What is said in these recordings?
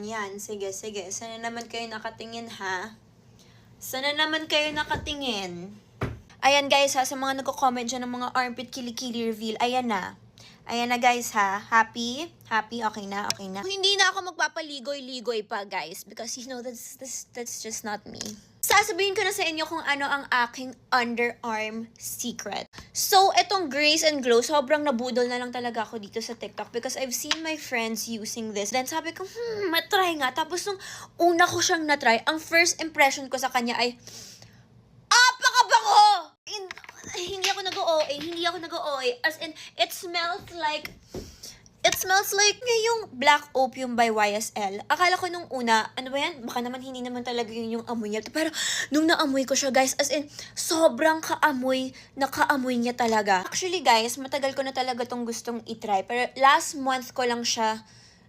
Yan. Sige, sige. Sana naman kayo nakatingin, ha? Sana naman kayo nakatingin. Ayan, guys, ha? Sa mga nagko-comment dyan ng mga armpit kilikili reveal, ayan na. Ayan na, guys, ha? Happy? Happy? Okay na, okay na. Hindi na ako magpapaligoy-ligoy pa, guys. Because, you know, that's just not me. Sasabihin ko na sa inyo kung ano ang aking underarm secret. So, etong Grace and Glow, sobrang nabudol na lang talaga ako dito sa TikTok because I've seen my friends using this. Then sabi ko, matry nga. Tapos nung una ko siyang natry, ang first impression ko sa kanya ay, apakabango! Hindi ako nag-OA. As in, it smells like yung Black Opium by YSL. Akala ko nung una, ano ba yan? Baka naman hindi naman talaga yun yung amoy niya. Pero nung naamoy ko siya, guys, as in, sobrang kaamoy niya talaga. Actually, guys, matagal ko na talaga tong gustong itry. Pero last month ko lang siya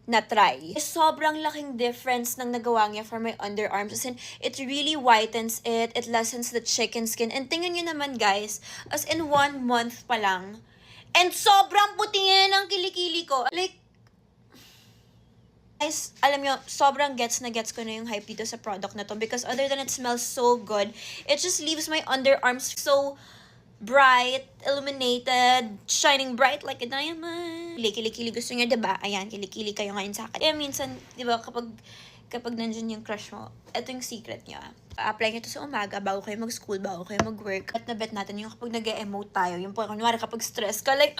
na-try. Sobrang laking difference ng nagawa niya for my underarms. As in, it really whitens it. It lessens the chicken skin. And tingnan nyo naman, guys, as in 1 month pa lang, and sobrang puti yan ang kilikili ko. Like, guys, alam nyo, sobrang gets ko na yung hype dito sa product na to. Because other than it smells so good, it just leaves my underarms so bright, illuminated, shining bright like a diamond. Kilikili gusto niya, diba? Ayan, kilikili kayo ngayon sa akin. Eh, minsan, diba, kapag nandyan yung crush mo, ito yung secret niya. Apply nyo to sa umaga, bago kayo mag-school, bago kayo mag-work. At na bet natin yung kapag nag-emote tayo, yung po, kunwari kapag stress ka, like,